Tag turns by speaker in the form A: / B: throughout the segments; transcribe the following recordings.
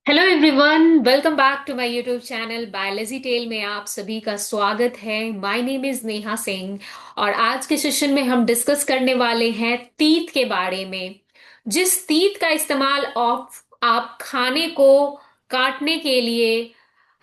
A: Hello everyone, welcome back to my YouTube channel biology tell में आप सभी का स्वागत है। My name is Neha Singh और आज के सेशन में हम डिस्कस करने वाले हैं तीत के बारे में। जिस तीत का इस्तेमाल आप खाने को काटने के लिए,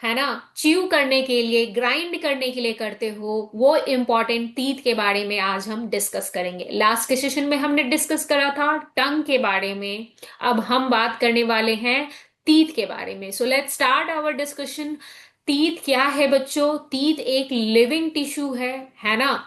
A: है ना, च्यू करने के लिए, ग्राइंड करने के लिए करते हो, वो इम्पोर्टेंट तीत के बारे में आज हम डिस्कस करेंगे। लास्ट के सेशन में हमने डिस्कस करा था टंग के बारे में। अब हम बात करने वाले हैं तीत के बारे में। So let's start our discussion. Teeth क्या है बच्चों? तीत एक लिविंग टिश्यू है ना।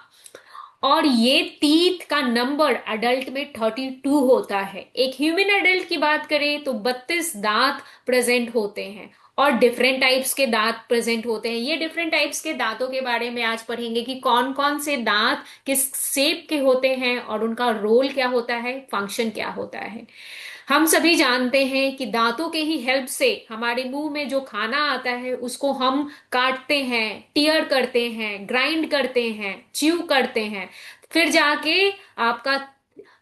A: और ये तीत का नंबर अडल्ट में 32 होता है। एक ह्यूमन अडल्ट की बात करें तो 32 दांत प्रेजेंट होते हैं और डिफरेंट टाइप्स के दांत प्रेजेंट होते हैं। ये डिफरेंट टाइप्स के दांतों के बारे में आज पढ़ेंगे कि कौन कौन से दांत किस शेप के होते हैं और उनका रोल क्या होता है, फंक्शन क्या होता है। हम सभी जानते हैं कि दांतों के ही हेल्प से हमारे मुंह में जो खाना आता है उसको हम काटते हैं, टीयर करते हैं, ग्राइंड करते हैं, च्यू करते हैं। फिर जाके आपका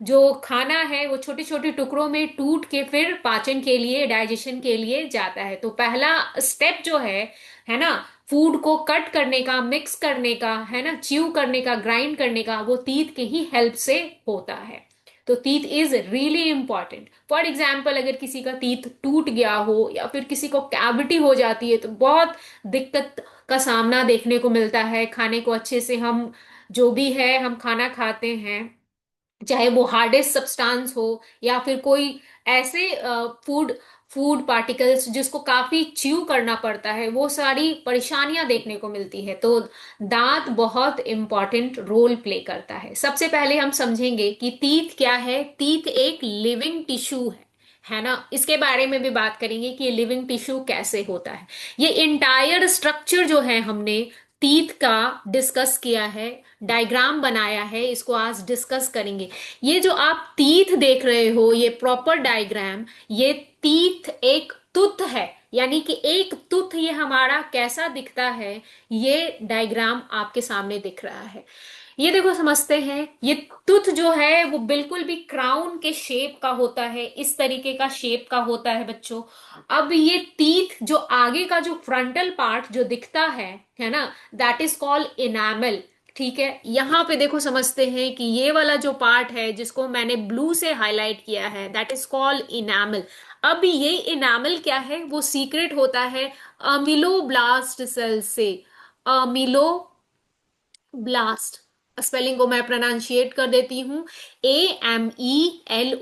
A: जो खाना है वो छोटे छोटे टुकड़ों में टूट के फिर पाचन के लिए, डाइजेशन के लिए जाता है। तो पहला स्टेप जो है ना, फूड को कट करने का, मिक्स करने का, है ना, च्यू करने का, ग्राइंड करने का, वो तीत के ही हेल्प से होता है। तो तीत is really important. For example, अगर किसी का तीत टूट गया हो या फिर किसी को कैविटी हो जाती है तो बहुत दिक्कत का सामना देखने को मिलता है। खाने को अच्छे से हम, जो भी है हम खाना खाते हैं, चाहे वो हार्डेस्ट सब्सटेंस हो या फिर कोई ऐसे फूड फूड पार्टिकल्स जिसको काफी च्यू करना पड़ता है, वो सारी परेशानियां देखने को मिलती है। तो दांत बहुत इंपॉर्टेंट रोल प्ले करता है। सबसे पहले हम समझेंगे कि तीत क्या है। तीत एक लिविंग टिश्यू है ना। इसके बारे में भी बात करेंगे कि ये लिविंग टिश्यू कैसे होता है। ये इंटायर स्ट्रक्चर जो है हमने तीत का डिस्कस किया है, डायग्राम बनाया है, इसको आज डिस्कस करेंगे। ये जो आप तीत देख रहे हो, ये प्रॉपर डायग्राम, ये तीत एक तुथ है, यानी कि एक तुथ ये हमारा कैसा दिखता है, ये डायग्राम आपके सामने दिख रहा है। ये देखो, समझते हैं। ये टूथ जो है वो बिल्कुल भी क्राउन के शेप का होता है, इस तरीके का शेप का होता है बच्चों। अब ये टीथ जो आगे का जो फ्रंटल पार्ट जो दिखता है ना, दैट इज कॉल्ड इनामल। ठीक है, यहां पे देखो, समझते हैं कि ये वाला जो पार्ट है जिसको मैंने ब्लू से हाईलाइट किया है, दैट इज कॉल्ड इनामल। अब ये इनामल क्या है, वो सीक्रेट होता है अमिलोब्लास्ट सेल से। ब्लास्ट, स्पेलिंग को मैं प्रोनाउंशिएट कर देती हूँ, AMELOBLAST।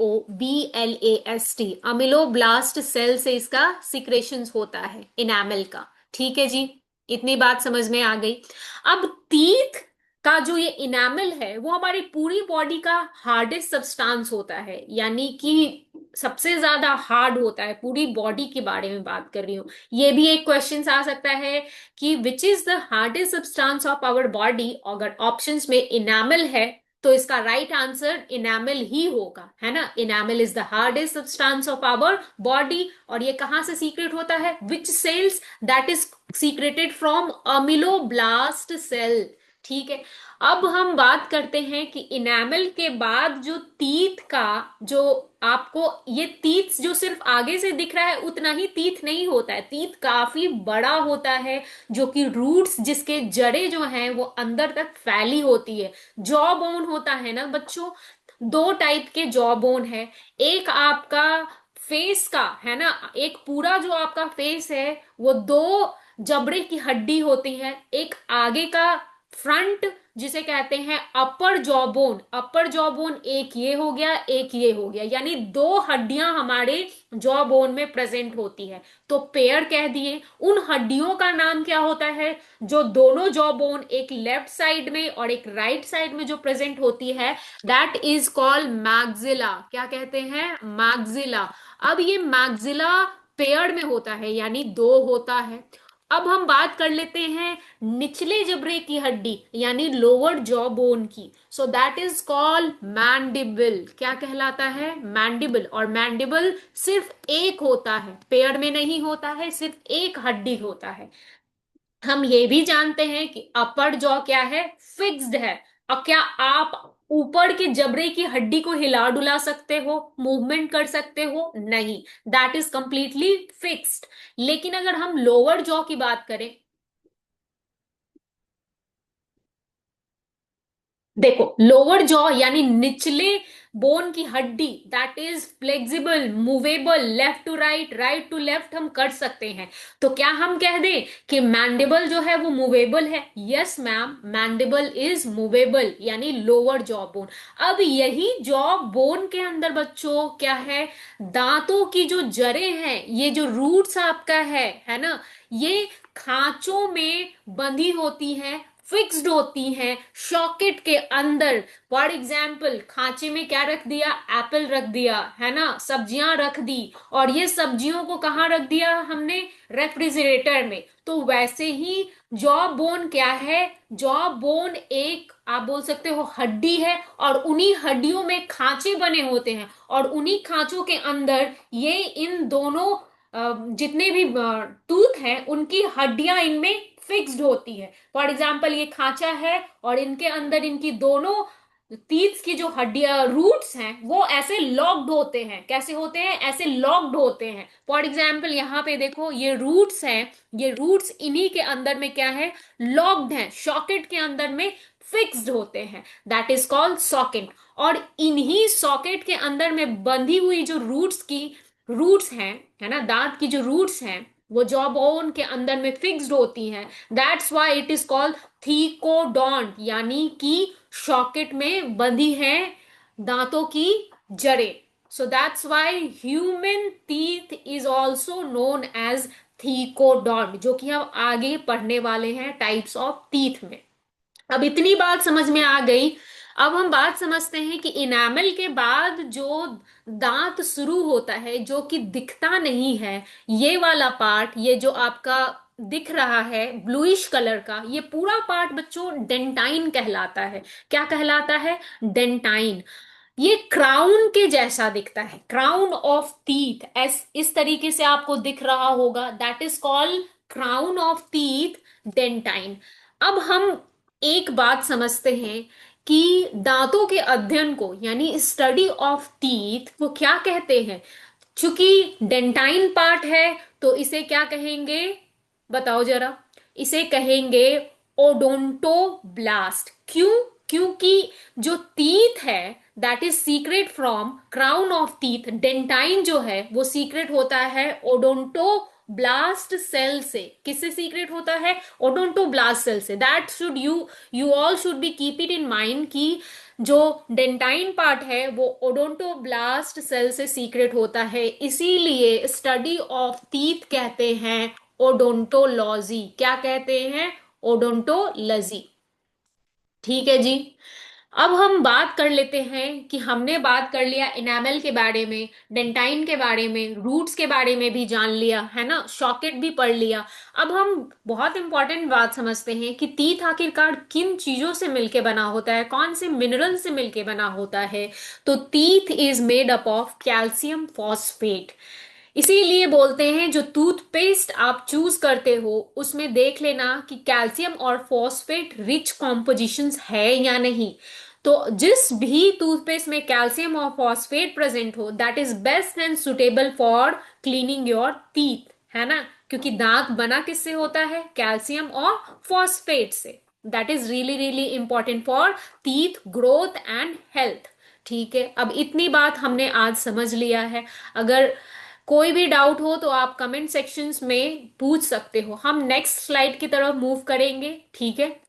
A: अमिलोब्लास्ट सेल से इसका सिक्रेशंस होता है इनामल का। ठीक है जी, इतनी बात समझ में आ गई। अब तीत का जो ये इनामल है वो हमारी पूरी बॉडी का हार्डेस्ट सब्सटेंस होता है, यानी कि सबसे ज्यादा हार्ड होता है। पूरी बॉडी के बारे में बात कर रही हूँ। ये भी एक क्वेश्चन आ सकता है कि which is the hardest substance of our body. अगर ऑप्शंस में इनामल है तो इसका राइट आंसर इनामल ही होगा, है ना। Enamel is the hardest substance of our body. और ये कहां से सीक्रेट होता है? Which cells? That is secreted from ameloblast cell. ठीक है। अब हम बात करते हैं कि इनामल के बाद जो तीत का, जो आपको ये तीत जो सिर्फ आगे से दिख रहा है उतना ही तीत नहीं होता है। तीत काफी बड़ा होता है, जो कि रूट्स, जिसके जड़ें जो हैं वो अंदर तक फैली होती है। जॉ बोन होता है ना बच्चों, दो टाइप के जॉ बोन है। एक आपका फेस का, है ना, एक पूरा जो आपका फेस है वो दो जबड़े की हड्डी होती है। एक आगे का फ्रंट, जिसे कहते हैं अपर जॉ बोन। अपर जॉ बोन एक ये हो गया, एक ये हो गया, यानी दो हड्डियां हमारे जॉ बोन में प्रेजेंट होती है। तो पेयर कह दिए। उन हड्डियों का नाम क्या होता है? जो दोनों जॉ बोन, एक लेफ्ट साइड में और एक राइट साइड में जो प्रेजेंट होती है, दैट इज कॉल्ड मैग्जिला। क्या कहते हैं? मैग्जिला। अब ये मैग्जिला पेयर में होता है, यानी दो होता है। अब हम बात कर लेते हैं निचले जबड़े की हड्डी, यानी लोअर जॉ बोन की। So that is called mandible. क्या कहलाता है? मैंडिबल। और मैंडिबल सिर्फ एक होता है, पेयर में नहीं होता है, सिर्फ एक हड्डी होता है। हम ये भी जानते हैं कि अपर जॉ क्या है? फिक्स्ड है। और क्या आप ऊपर के जबड़े की हड्डी को हिला डुला सकते हो, मूवमेंट कर सकते हो? नहीं, दैट इज कंप्लीटली फिक्स्ड। लेकिन अगर हम लोअर जॉ की बात करें, देखो लोअर जॉ यानी निचले बोन की हड्डी, that is flexible, movable, left to right, right to left हम कर सकते हैं। तो क्या हम कह दें कि मैंडिबल जो है वो मूवेबल है? Yes ma'am, mandible is movable, यानी लोअर जॉ बोन। अब यही जॉ बोन के अंदर बच्चों क्या है, दांतों की जो जड़ें हैं, ये जो रूट्स आपका है ना, ये खांचों में बंधी होती हैं, फिक्स्ड होती हैं सॉकेट के अंदर। फॉर एग्जाम्पल, खांचे में क्या रख दिया, एप्पल रख दिया है ना, सब्जियां रख दी, और ये सब्जियों को कहाँ रख दिया हमने, रेफ्रिजरेटर में। तो वैसे ही जॉ बोन क्या है, जॉ बोन एक आप बोल सकते हो हड्डी है, और उन्हीं हड्डियों में खांचे बने होते हैं, और उन्हीं खांचों के अंदर ये इन दोनों जितने भी टूथ हैं उनकी हड्डियां इनमें फिक्स्ड होती है। फॉर एग्जाम्पल, ये खांचा है और इनके अंदर इनकी दोनों टीथ की जो हड्डियां रूट्स हैं वो ऐसे लॉक्ड होते हैं। कैसे होते हैं, ऐसे लॉक्ड होते हैं। फॉर एग्जाम्पल यहाँ पे देखो, ये रूट्स हैं, ये रूट्स इन्हीं के अंदर में क्या है, लॉक्ड हैं, सॉकेट के अंदर में फिक्स्ड होते हैं, दैट इज कॉल्ड सॉकेट। और इन्हीं सॉकेट के अंदर में बंधी हुई जो रूट्स की रूट्स हैं, है ना, दांत की जो रूट्स हैं वो जॉ बोन के अंदर में फिक्स्ड होती हैं। That's why it is called thecodont, यानी कि सॉकेट में बंधी है दांतों की जड़ें। So that's why human teeth is also known as thecodont, जो कि हम आगे पढ़ने वाले हैं टाइप्स ऑफ टीथ में। अब इतनी बात समझ में आ गई। अब हम बात समझते हैं कि इनामल के बाद जो दांत शुरू होता है, जो कि दिखता नहीं है, ये वाला पार्ट, ये जो आपका दिख रहा है ब्लूइश कलर का, ये पूरा पार्ट बच्चों डेंटाइन कहलाता है। क्या कहलाता है, डेंटाइन। ये क्राउन के जैसा दिखता है, क्राउन ऑफ टीथ, इस तरीके से आपको दिख रहा होगा, that is called crown of teeth, dentine. अब हम एक बात समझते हैं कि दांतों के अध्ययन को, यानी स्टडी ऑफ टीथ को क्या कहते हैं। चूंकि डेंटाइन पार्ट है तो इसे क्या कहेंगे, बताओ जरा। इसे कहेंगे ओडोंटोब्लास्ट। क्यों, क्योंकि जो टीथ है that is secret from crown of teeth, dentine जो है वो सीक्रेट होता है ओडोंटोब्लास्ट सेल से। किससे सीक्रेट होता है, ओडोंटोब्लास्ट सेल से। That should you all should be keep it in mind कि जो डेंटाइन पार्ट है वो ओडोंटोब्लास्ट सेल से सीक्रेट होता है। इसीलिए स्टडी ऑफ टीथ कहते हैं ओडोंटोलॉजी। क्या कहते हैं, ओडोंटोलॉजी। ठीक है जी। अब हम बात कर लेते हैं कि हमने बात कर लिया इनामल के बारे में, डेंटाइन के बारे में, रूट्स के बारे में भी जान लिया है ना, सॉकेट भी पढ़ लिया। अब हम बहुत इंपॉर्टेंट बात समझते हैं कि टीथ आखिरकार किन चीजों से मिलके बना होता है, कौन से मिनरल से मिलके बना होता है। तो teeth is made up of calcium phosphate. इसीलिए बोलते हैं जो टूथपेस्ट आप चूज करते हो उसमें देख लेना कि कैल्शियम और फॉस्फेट रिच कॉम्पोजिशंस है या नहीं। तो जिस भी टूथपेस्ट में कैल्शियम और फॉस्फेट प्रेजेंट हो, that is best and suitable for cleaning your teeth, है ना। क्योंकि दांत बना किससे होता है, कैल्शियम और फॉस्फेट से। That is really really important for teeth growth and health. ठीक है, अब इतनी बात हमने आज समझ लिया है। अगर कोई भी डाउट हो तो आप कमेंट सेक्शंस में पूछ सकते हो। हम नेक्स्ट स्लाइड की तरफ मूव करेंगे, ठीक है।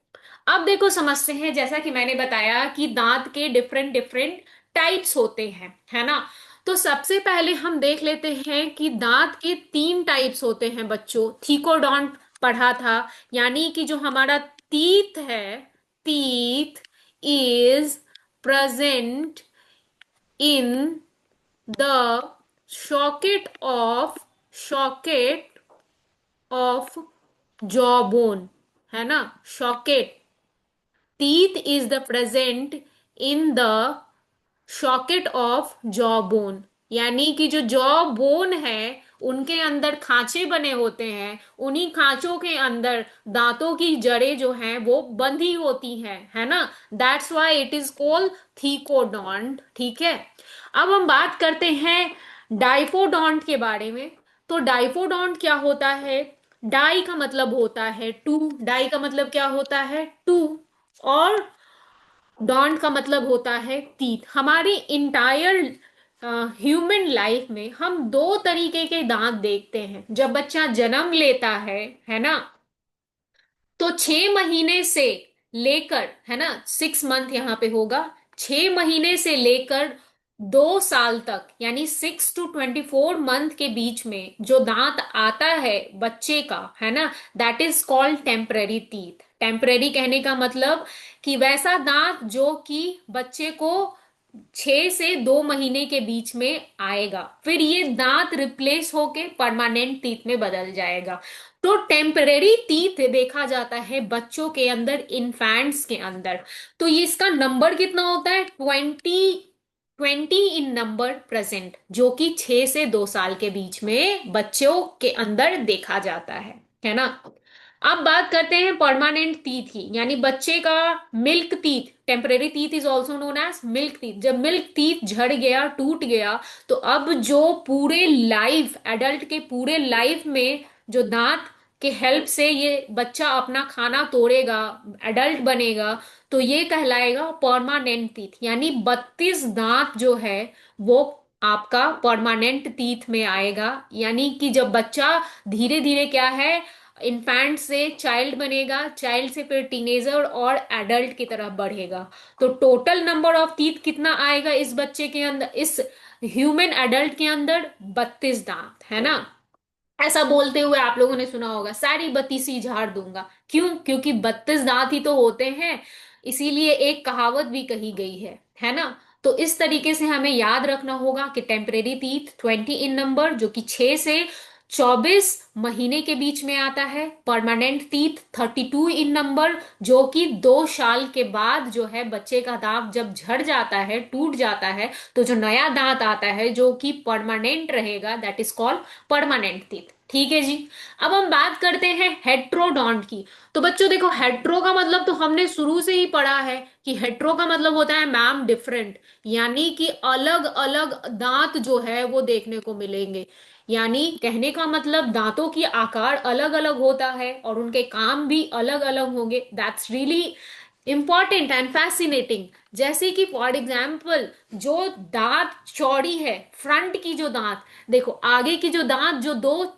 A: अब देखो समझते हैं, जैसा कि मैंने बताया कि दांत के डिफरेंट डिफरेंट टाइप्स होते हैं, है ना। तो सबसे पहले हम देख लेते हैं कि दांत के तीन टाइप्स होते हैं बच्चों। थीकोडॉन्ट पढ़ा था, यानी कि जो हमारा टीथ है, teeth is present in the socket of jawbone, है ना, socket। teeth is the present in the socket of jawbone, यानी कि जो जॉ बोन है उनके अंदर खांचे बने होते हैं, उन्हीं खांचों के अंदर दांतों की जड़ें जो हैं वो बंधी होती हैं, है ना। That's why it is called thecodont. ठीक है, अब हम बात करते हैं डाइपोडॉन्ट के बारे में। तो डाइपोडॉन्ट क्या होता है? डाई का मतलब होता है टू, डाई का मतलब क्या होता है? टू। और डॉन्ट का मतलब होता है टीथ। हमारी इंटायर ह्यूमन लाइफ में हम दो तरीके के दांत देखते हैं। जब बच्चा जन्म लेता है ना, तो 6 महीने से लेकर, है ना, 6 मंथ यहाँ पे होगा, 6 महीने से लेकर 2 साल तक, यानी 6 to 24 मंथ के बीच में जो दांत आता है बच्चे का, है ना, that is called temporary teeth. Temporary कहने का मतलब कि वैसा दांत जो कि बच्चे को 6 से 2 महीने के बीच में आएगा, फिर ये दांत रिप्लेस होके परमानेंट टीथ में बदल जाएगा। तो टेम्परेरी टीथ देखा जाता है बच्चों के अंदर, इन्फेंट्स के अंदर। तो ये इसका नंबर कितना होता है? 20 इन नंबर प्रेजेंट, जो कि 6 से 2 साल के बीच में बच्चों के अंदर देखा जाता है ना। अब बात करते हैं परमानेंट टीथ की, यानी बच्चे का milk teeth. Temporary teeth is also known as milk teeth. जब मिल्क टीथ झड़ गया, टूट गया, तो अब जो पूरे लाइफ, एडल्ट के पूरे लाइफ में जो दांत के हेल्प से ये बच्चा अपना खाना तोड़ेगा, एडल्ट बनेगा, तो ये कहलाएगा परमानेंट टीथ। यानी 32 दांत जो है वो आपका परमानेंट टीथ में आएगा। यानी कि जब बच्चा धीरे धीरे क्या है, इन्फेंट से चाइल्ड बनेगा, चाइल्ड से फिर टीनेजर और एडल्ट की तरफ बढ़ेगा, तो टोटल नंबर ऑफ टीथ कितना आएगा इस बच्चे के अंदर, इस ह्यूमन एडल्ट के अंदर? 32 दांत, है ना। ऐसा बोलते हुए आप लोगों ने सुना होगा, सारी बत्तीसी झाड़ दूंगा। क्यों? क्योंकि 32 दांत ही तो होते हैं, इसीलिए एक कहावत भी कही गई है ना। तो इस तरीके से हमें याद रखना होगा कि टेम्परेरी टीथ 20 इन नंबर, जो कि 6 से 24 महीने के बीच में आता है। परमानेंट टीथ 32 इन नंबर, जो कि 2 साल के बाद जो है बच्चे का दांत जब झड़ जाता है, टूट जाता है, तो जो नया दांत आता है जो कि परमानेंट रहेगा, that is called permanent teeth. ठीक है जी। अब हम बात करते हैं हेट्रोडॉन्ट की। तो बच्चों देखो, हेट्रो का मतलब तो हमने शुरू से ही पढ़ा है कि हेट्रो का मतलब होता है मैम डिफरेंट, यानी कि अलग अलग दांत जो है वो देखने को मिलेंगे। यानी कहने का मतलब दांतों की आकार अलग अलग होता है और उनके काम भी अलग अलग होंगे। That's really important and fascinating. जैसे कि फॉर एग्जाम्पल, जो दांत चौड़ी है, फ्रंट की जो दांत, देखो आगे की जो दांत जो दो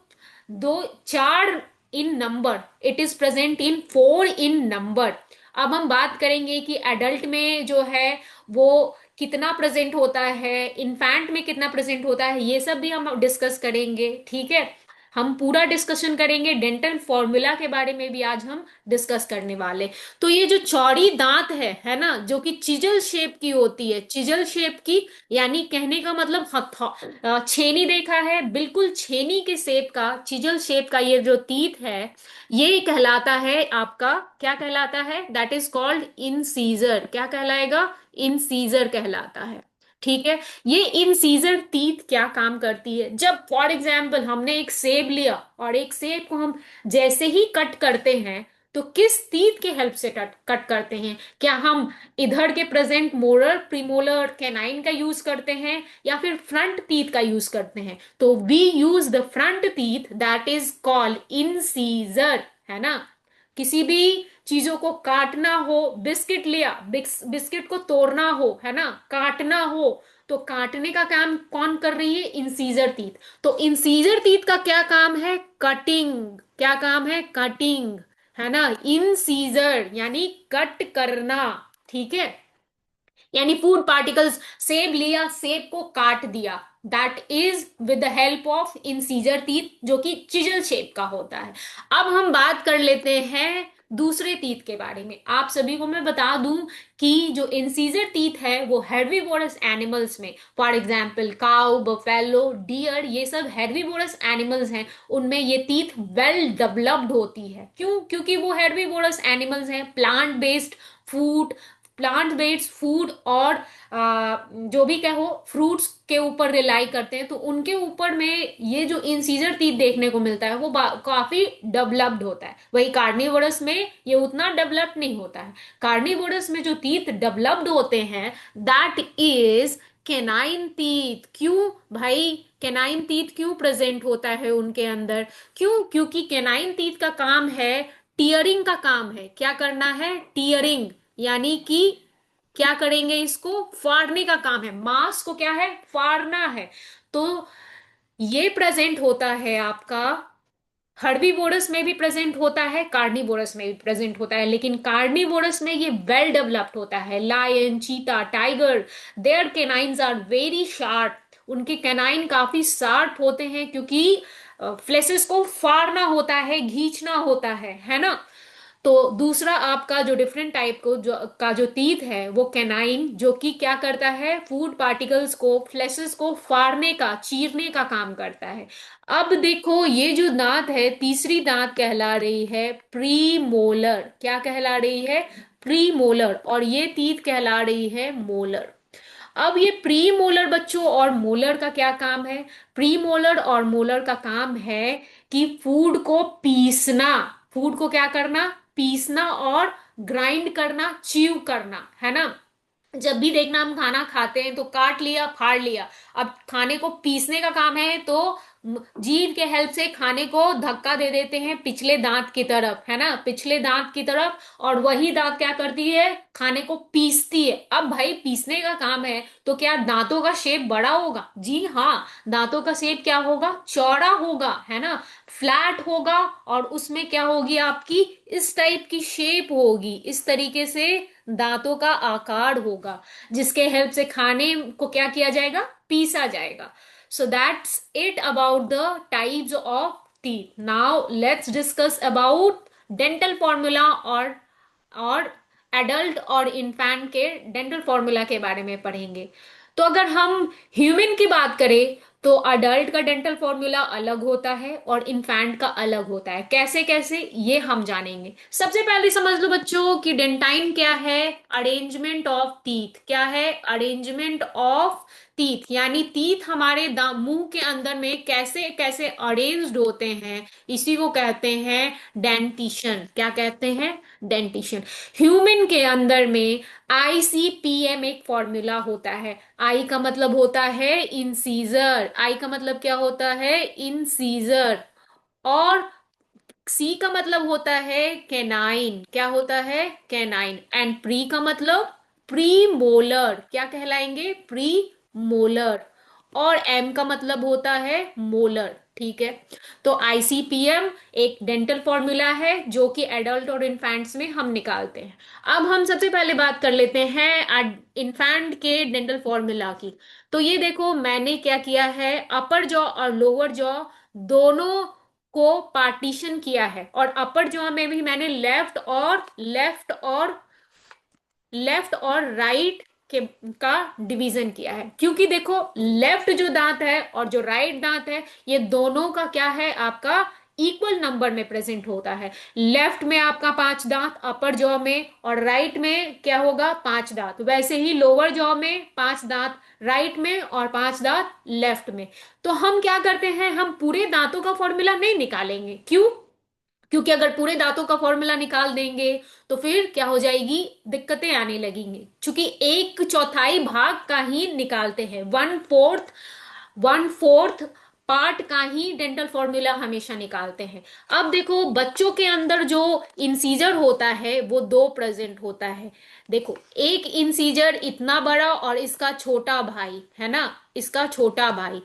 A: दो चार in number, it is present in 4 in number. अब हम बात करेंगे कि एडल्ट में जो है वो कितना प्रेजेंट होता है, इन्फेंट में कितना प्रेजेंट होता है, ये सब भी हम डिस्कस करेंगे। ठीक है, हम पूरा डिस्कशन करेंगे। डेंटल फॉर्मूला के बारे में भी आज हम डिस्कस करने वाले। तो ये जो चौड़ी दांत है ना, जो कि चिजल शेप की होती है, चिजल शेप की, यानी कहने का मतलब छेनी देखा है, बिल्कुल छेनी के शेप का, चिजल शेप का ये जो टीथ है, ये कहलाता है आपका, क्या कहलाता है? That is called incisor. क्या कहलाएगा? इंसीजर कहलाता है। ठीक है, ये इंसीजर टीथ क्या काम करती है? जब फॉर एग्जाम्पल हमने एक सेब लिया और एक सेब को हम जैसे ही कट करते हैं, तो किस टीथ के हेल्प से कट कट करते हैं? क्या हम इधर के प्रेजेंट मोलर, प्रीमोलर, कैनाइन का यूज करते हैं, या फिर फ्रंट टीथ का यूज करते हैं? तो we use the front teeth, that is called incisor, है ना। किसी भी चीजों को काटना हो, बिस्किट लिया, बिस्किट को तोड़ना हो, है ना, काटना हो, तो काटने का काम कौन कर रही है? Incisor teeth. तो इंसीजर टीथ का क्या काम है? कटिंग। क्या काम है? कटिंग, है ना। इंसीजर यानी कट करना। ठीक है, यानी फूड पार्टिकल्स, सेब लिया, सेब को काट दिया, that is with the help of incisor teeth, जो कि चिजल शेप का होता है। अब हम बात कर लेते हैं दूसरे टीथ के बारे में। आप सभी को मैं बता दूं कि जो इंसीजर टीथ है वो हेर्बीवोरस एनिमल्स में, for example cow, buffalo, deer, ये सब हेर्बीवोरस एनिमल्स हैं, उनमें ये टीथ वेल डेवलप्ड होती है। क्यों? क्योंकि वो हेर्बीवोरस एनिमल्स हैं, plant based food, plant based food और जो भी कहो फ्रूट्स के ऊपर रिलाई करते हैं, तो उनके ऊपर में ये जो इंसीजर टीथ देखने को मिलता है वो काफी डेवलप्ड होता है। वही कार्निवोरस में ये उतना डेवलप्ड नहीं होता है। कार्निवोरस में जो टीथ डेवलप्ड होते हैं दैट इज केनाइन टीथ। क्यों भाई, केनाइन टीथ क्यों प्रेजेंट होता है उनके अंदर? क्यों? क्योंकि केनाइन टीथ का काम है, टीयरिंग का काम है। क्या करना है? टीयरिंग, यानी कि क्या करेंगे, इसको फाड़ने का काम है। मांस को क्या है? फाड़ना है। तो ये प्रेजेंट होता है आपका, हर्बीवोरस में भी प्रेजेंट होता है, कार्निवोरस में भी प्रेजेंट होता है, लेकिन कार्निवोरस में ये वेल डेवलप्ड होता है। Lion, cheetah, tiger, their canines are very sharp. उनके कैनाइन काफी शार्प होते हैं, क्योंकि फ्लेसेस को फाड़ना होता है, घींचना होता है ना। तो दूसरा आपका जो डिफरेंट टाइप को जो टीथ है वो कैनाइन, जो कि क्या करता है? फूड पार्टिकल्स को, फ्लेसेस को फाड़ने का, चीरने का काम करता है। अब देखो ये जो दांत है, तीसरी दांत कहला रही है प्रीमोलर। क्या कहला रही है? प्रीमोलर। और ये टीथ कहला रही है मोलर। अब ये प्री मोलर बच्चों और मोलर का क्या काम है? प्री मोलर और मोलर का काम है कि फूड को पीसना। फूड को क्या करना? पीसना और ग्राइंड करना, च्यू करना, है ना। जब भी देखना हम खाना खाते हैं तो काट लिया, फाड़ लिया। अब खाने को पीसने का काम है, तो जीभ के हेल्प से खाने को धक्का दे देते हैं पिछले दांत की तरफ, है ना, पिछले दांत की तरफ। और वही दांत क्या करती है? खाने को पीसती है। अब भाई पीसने का काम है, तो क्या दांतों का शेप बड़ा होगा? जी हाँ, दांतों का शेप क्या होगा? चौड़ा होगा, है ना, फ्लैट होगा। और उसमें क्या होगी आपकी? इस टाइप की शेप होगी, इस तरीके से दांतों का आकार होगा, जिसके हेल्प से खाने को क्या किया जाएगा? पीसा जाएगा। So that's it about the types of teeth. Now let's discuss about dental formula और एडल्ट और इन्फेंट के डेंटल फॉर्मूला के बारे में पढ़ेंगे। तो अगर हम ह्यूमन की बात करें तो अडल्ट का डेंटल फॉर्मूला अलग होता है और इन्फेंट का अलग होता है। कैसे कैसे ये हम जानेंगे। सबसे पहले समझ लो बच्चों कि डेंटाइन क्या है? Arrangement of teeth. क्या है? अरेंजमेंट ऑफ टीथ, यानी टीथ हमारे मुंह के अंदर में कैसे कैसे अरेंज्ड होते हैं, इसी को कहते हैं डेंटिशन। क्या कहते हैं? डेंटिशन। ह्यूमन के अंदर में ICPM एक फॉर्मूला होता है। आई का मतलब होता है इंसीजर। आई का मतलब क्या होता है? इंसीजर। और सी का मतलब होता है कैनाइन। क्या होता है? कैनाइन। एंड प्री का मतलब प्री मोलर। क्या कहलाएंगे? Pre molar. और एम का मतलब होता है मोलर। ठीक है। तो ICPM एक डेंटल फॉर्मूला है जो कि एडल्ट और इन्फेंट्स में हम निकालते हैं। अब हम सबसे पहले बात कर लेते हैं इन्फेंट के डेंटल फॉर्मूला की। तो ये देखो मैंने क्या किया है, अपर जॉ और लोअर जॉ दोनों को पार्टीशन किया है। और अपर जॉ में भी मैंने लेफ्ट और राइट के का डिवीजन किया है। क्योंकि देखो लेफ्ट जो दांत है और जो राइट दांत है, ये दोनों का क्या है? आपका इक्वल नंबर में प्रेजेंट होता है। लेफ्ट में आपका 5 दांत अपर जॉ में, और राइट में क्या होगा? 5 दांत। वैसे ही लोअर जॉ में 5 दांत राइट में और 5 दांत लेफ्ट में। तो हम क्या करते हैं, हम पूरे दांतों का फॉर्मूला नहीं निकालेंगे। क्यों? क्योंकि अगर पूरे दांतों का फॉर्मूला निकाल देंगे तो फिर क्या हो जाएगी? दिक्कतें आने लगेंगी। क्योंकि एक चौथाई भाग का ही निकालते हैं, वन फोर्थ पार्ट का ही डेंटल फॉर्मूला हमेशा निकालते हैं। अब देखो बच्चों के अंदर जो इंसीजर होता है वो दो प्रेजेंट होता है। देखो एक इंसीजर इतना बड़ा और इसका छोटा भाई, है ना, इसका छोटा भाई।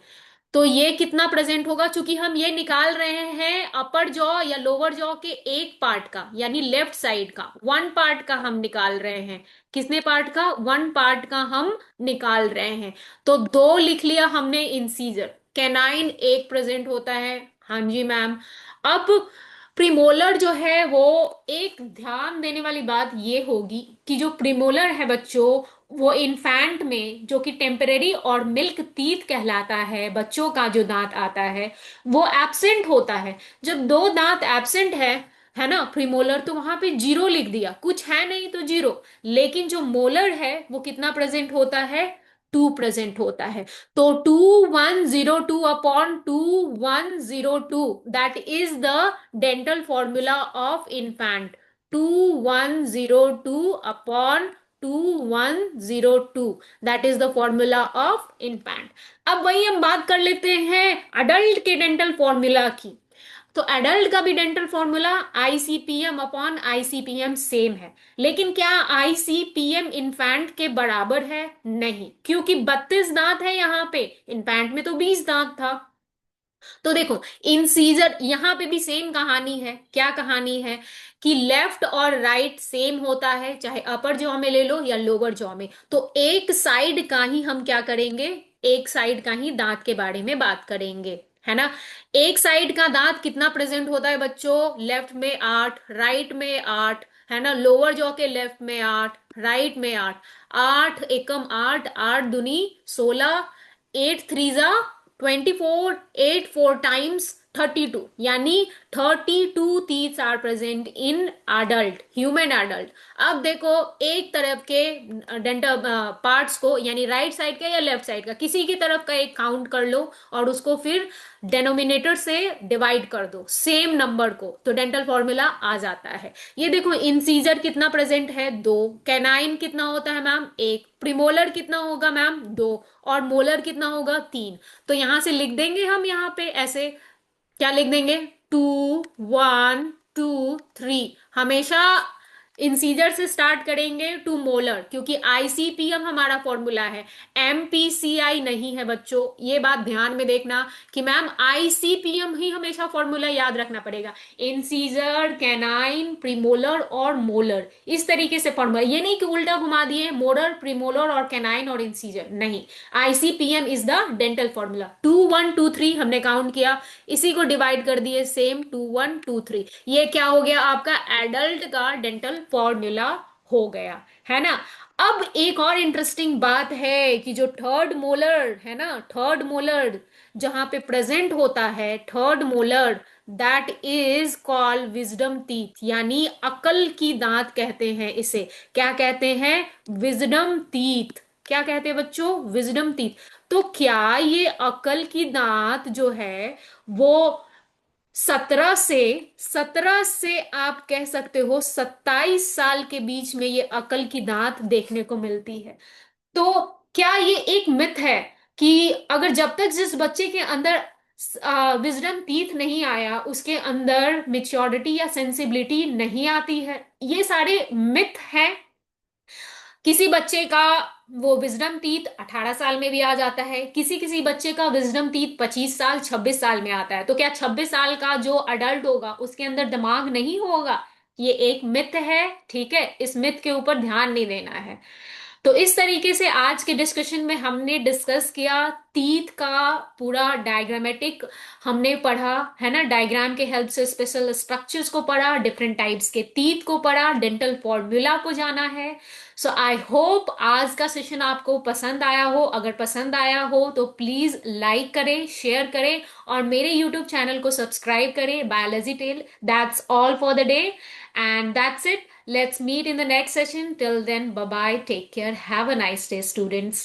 A: तो ये कितना प्रेजेंट होगा? क्योंकि हम ये निकाल रहे हैं अपर जॉ या लोअर जॉ के एक पार्ट का, यानी लेफ्ट साइड का वन पार्ट का हम निकाल रहे हैं। किसने पार्ट का? वन पार्ट का हम निकाल रहे हैं। तो दो लिख लिया हमने इंसीजर। कैनाइन एक प्रेजेंट होता है। हाँ जी मैम। अब प्रीमोलर जो है वो, एक ध्यान देने वाली बात ये होगी कि जो प्रीमोलर है बच्चों, वो इन्फेंट में जो कि टेम्परेरी और मिल्क टीथ कहलाता है, बच्चों का जो दांत आता है वो एब्सेंट होता है। जब दो दांत एब्सेंट है है ना, प्रीमोलर तो वहां पे जीरो लिख दिया, कुछ है नहीं तो जीरो। लेकिन जो मोलर है वो कितना प्रेजेंट होता है, टू प्रेजेंट होता है। तो 2102 upon 2102, that is the dental formula of infant. 2102 upon 2102, that is the formula of infant. अब वही हम बात कर लेते हैं अडल्ट के डेंटल फॉर्मूला की। तो एडल्ट का भी डेंटल फॉर्मूला आईसीपीएम अपॉन आईसीपीएम सेम है। लेकिन क्या आईसीपीएम इन्फेंट के बराबर है? नहीं, क्योंकि 32 दांत है यहाँ पे, इन्फेंट में तो 20 दांत था। तो देखो, इंसीजर यहां पे भी सेम कहानी है। क्या कहानी है कि लेफ्ट और राइट सेम होता है, चाहे अपर जॉ में ले लो या लोअर जॉ में। तो एक साइड का ही हम क्या करेंगे, एक साइड का ही दांत के बारे में बात करेंगे, है ना। एक साइड का दांत कितना प्रेजेंट होता है बच्चों, लेफ्ट में 8, राइट में 8, है ना। लोअर जॉ के लेफ्ट में 8, राइट में 8। 8 एकम 8, 8 दूनी 16, 8 थ्री जा 24, 8 फोर टाइम्स 32, यानी 32 teeth are present in adult, human adult. अब देखो, एक तरफ के डेंटल पार्ट्स को, यानी राइट साइड का या लेफ्ट साइड का, किसी की तरफ का एक काउंट कर लो और उसको फिर डेनोमिनेटर से डिवाइड कर दो सेम नंबर को, तो डेंटल फॉर्मूला आ जाता है। ये देखो, इंसीजर कितना प्रेजेंट है, 2। कैनाइन कितना होता है मैम, 1। प्रीमोलर कितना होगा मैम, 2। और मोलर कितना होगा, 3। तो यहां से लिख देंगे हम, यहां पे ऐसे क्या लिख देंगे, 2 1 2 3। हमेशा इंसीजर से स्टार्ट करेंगे टू मोलर, क्योंकि आईसीपीएम हमारा फॉर्मूला है, एमपीसीआई नहीं है बच्चों। ये बात ध्यान में देखना कि मैम आईसीपीएम ही हमेशा फॉर्मूला याद रखना पड़ेगा। इंसीजर, कैनाइन, प्रीमोलर और मोलर, इस तरीके से फॉर्मूला, ये नहीं कि उल्टा घुमा दिए मोलर, प्रीमोलर और कैनाइन और इंसीजर, नहीं। आईसीपीएम इज द डेंटल फॉर्मूला। 2 1 2 3 हमने काउंट किया, इसी को डिवाइड कर दिए सेम, 2 1 2 3। ये क्या हो गया, आपका एडल्ट का डेंटल फॉर्मूला हो गया, है ना। अब एक और इंटरेस्टिंग बात है कि जो थर्ड मोलर है ना, थर्ड मोलर जहां पे प्रेजेंट होता है, third molar, that is called wisdom teeth, यानी अकल की दांत कहते हैं इसे। क्या कहते हैं, विजडम टीथ। क्या कहते हैं बच्चों, विजडम टीथ। तो क्या ये अकल की दांत जो है वो 17 से आप कह सकते हो 27 साल के बीच में ये अकल की दांत देखने को मिलती है। तो क्या ये एक मिथ है कि अगर जब तक जिस बच्चे के अंदर विजडम टीथ नहीं आया, उसके अंदर मेच्योरिटी या सेंसिबिलिटी नहीं आती है? ये सारे मिथ हैं। किसी बच्चे का वो विजडम टीथ 18 साल में भी आ जाता है, किसी किसी बच्चे का विजडम टीथ 25 साल 26 साल में आता है। तो क्या 26 साल का जो अडल्ट होगा उसके अंदर दिमाग नहीं होगा? ये एक मिथ है, ठीक है, इस मिथ के ऊपर ध्यान नहीं देना है। तो इस तरीके से आज के डिस्कशन में हमने डिस्कस किया तीत का पूरा डायग्रामेटिक, हमने पढ़ा, है ना, डायग्राम के हेल्प से स्पेशल स्ट्रक्चर्स को पढ़ा, डिफरेंट टाइप्स के तीत को पढ़ा, डेंटल फॉर्मूला को जाना है। सो आई होप आज का सेशन आपको पसंद आया हो। अगर पसंद आया हो तो प्लीज लाइक करें, शेयर करें और मेरे यूट्यूब चैनल को सब्सक्राइब करें, biology tell. That's all for the day and that's it. Let's meet in the next session. Till then, bye bye, take care, have a nice day, students.